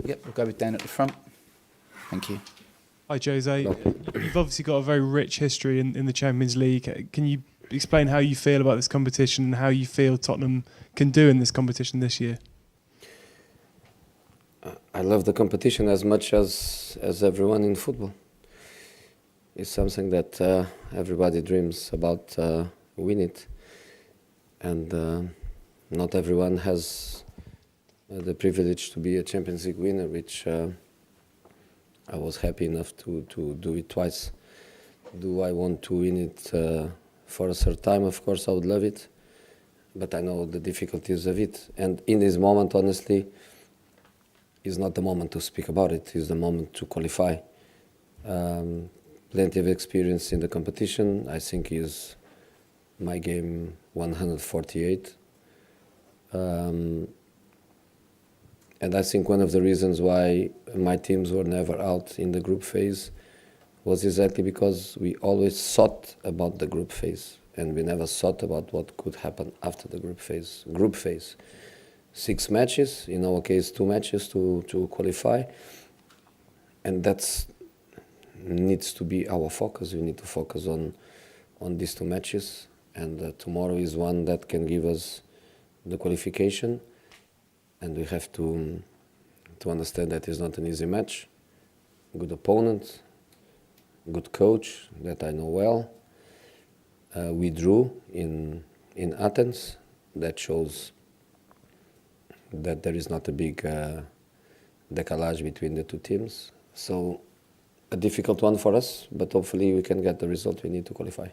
Yep, we'll go with Dan at the front. Thank you. Hi, Jose. You've obviously got a very rich history in the Champions League. Can you explain how you feel about this competition and how you feel Tottenham can do in this competition this year? I love the competition as much as everyone in football. It's something that everybody dreams about win it. And not everyone has the privilege to be a Champions League winner, which I was happy enough to do it twice. Do I want to win it for a third time? Of course, I would love it, but I know the difficulties of it. And in this moment, honestly, is not the moment to speak about it. It's the moment to qualify. Plenty of experience in the competition. I think is my game 148. And I think one of the reasons why my teams were never out in the group phase was exactly because we always thought about the group phase, and we never thought about what could happen after the group phase. Group phase, 6 matches, in our case 2 matches to qualify, and that's needs to be our focus. We need to focus on these 2 matches, and tomorrow is one that can give us the qualification. And we have to understand that it's not an easy match. Good opponent, good coach that I know well. We drew in Athens. That shows that there is not a big decalage between the 2 teams. So a difficult one for us, but hopefully we can get the result we need to qualify.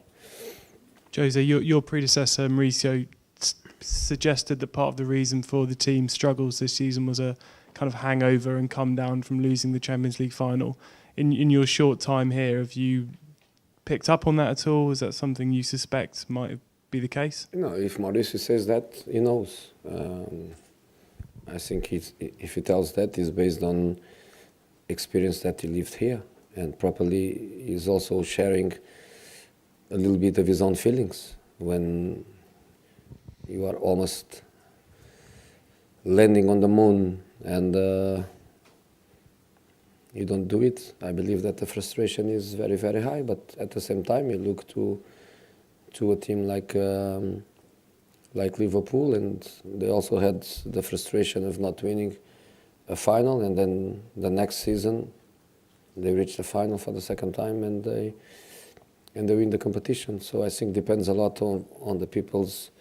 Jose, your predecessor, Mauricio, suggested that part of the reason for the team's struggles this season was a kind of hangover and come down from losing the Champions League final. In your short time here, have you picked up on that at all? Is that something you suspect might be the case? No, if Mauricio says that, he knows. I think if he tells that, it's based on experience that he lived here, and probably he's also sharing a little bit of his own feelings when you are almost landing on the moon and you don't do it. I believe that the frustration is very, very high, but at the same time you look to a team like Liverpool, and they also had the frustration of not winning a final, and then the next season they reach the final for the second time and they win the competition. So I think depends a lot on the people's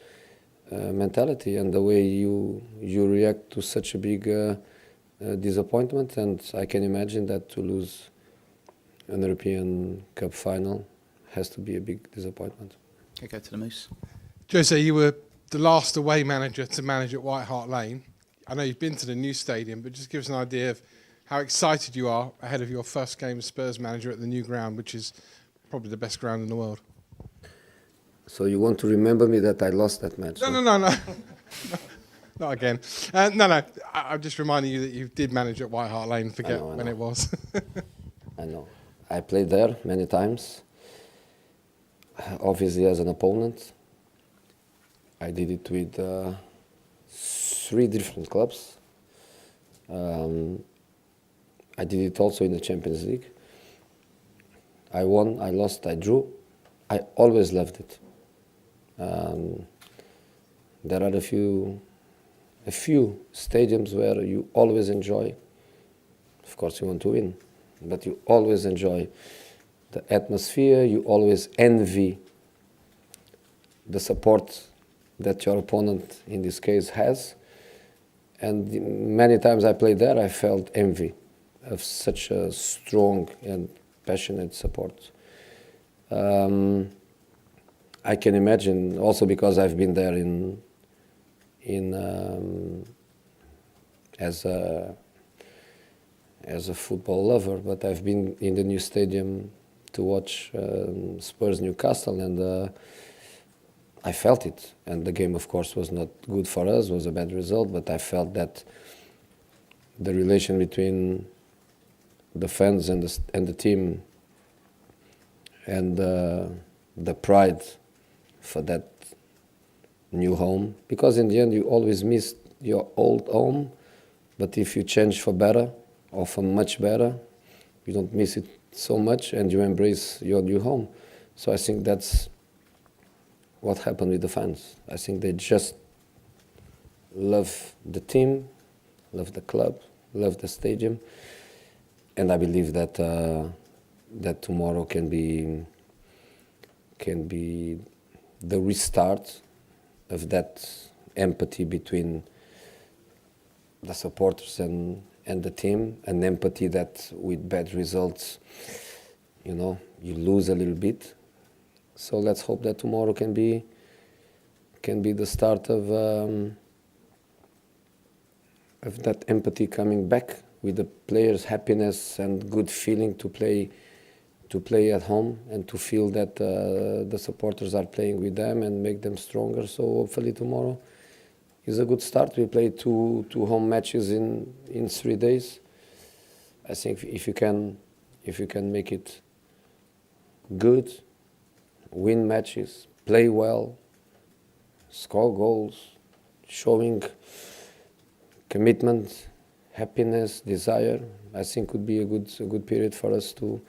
mentality and the way you react to such a big disappointment. And I can imagine that to lose an European Cup final has to be a big disappointment. Okay, go to the Moose. Jose, you were the last away manager to manage at White Hart Lane. I know you've been to the new stadium, but just give us an idea of how excited you are ahead of your first game as Spurs manager at the new ground, which is probably the best ground in the world. So you want to remember me that I lost that match? No. Not again. No. I'm just reminding you that you did manage at White Hart Lane. Forget I know. when it was. I know. I played there many times. Obviously as an opponent. I did it with 3 different clubs. I did it also in the Champions League. I won, I lost, I drew. I always loved it. There are a few stadiums where you always enjoy. Of course, you want to win, but you always enjoy the atmosphere. You always envy the support that your opponent, in this case, has. And many times I played there, I felt envy of such a strong and passionate support. I can imagine also because I've been there as a football lover, but I've been in the new stadium to watch Spurs Newcastle, and I felt it. And the game, of course, was not good for us; was a bad result. But I felt that the relation between the fans and the team, and the pride for that new home, because in the end you always miss your old home, But if you change for better or for much better, you don't miss it so much and you embrace your new home. So I think that's what happened with the fans. I think they just love the team, love the club, love the stadium, and I believe that that tomorrow can be the restart of that empathy between the supporters and the team, an empathy that with bad results, you lose a little bit. So let's hope that tomorrow can be the start of that empathy coming back with the players' happiness and good feeling to play at home and to feel that the supporters are playing with them and make them stronger. So hopefully tomorrow is a good start. We play two home matches in 3 days. I think if you can make it good, win matches, play well, score goals, showing commitment, happiness, desire, I think would be a good period for us to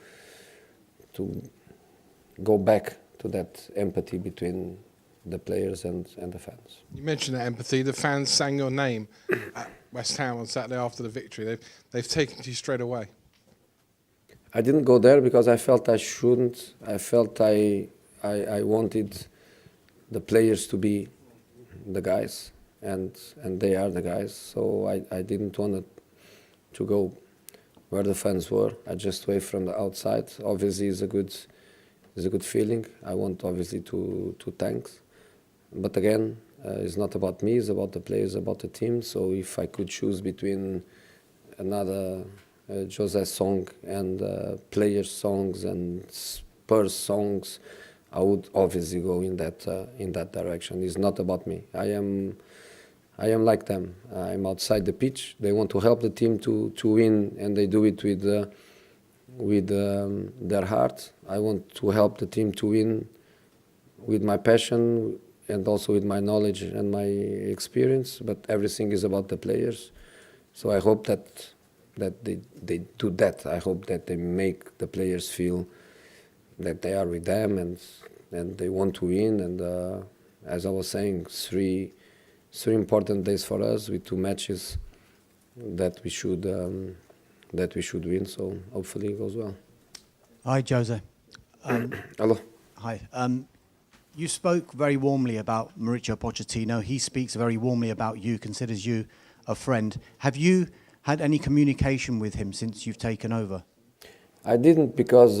go back to that empathy between the players and the fans. You mentioned that empathy. The fans sang your name at West Ham on Saturday after the victory. They've taken to you straight away. I didn't go there because I felt I shouldn't. I felt I wanted the players to be the guys, and they are the guys. So I didn't want to go where the fans were. I just waved from the outside. Obviously, it's a good feeling. I want obviously to thank, but again, it's not about me. It's about the players, about the team. So if I could choose between another Jose song and players' songs and Spurs songs, I would obviously go in that direction. It's not about me. I am like them. I'm outside the pitch. They want to help the team to win, and they do it with their heart. I want to help the team to win with my passion and also with my knowledge and my experience. But everything is about the players. So I hope that they do that. I hope that they make the players feel that they are with them and they want to win. And as I was saying, three important days for us with 2 matches that we should win. So hopefully it goes well. Hi, Jose. Hello. Hi. You spoke very warmly about Mauricio Pochettino. He speaks very warmly about you, considers you a friend. Have you had any communication with him since you've taken over? I didn't because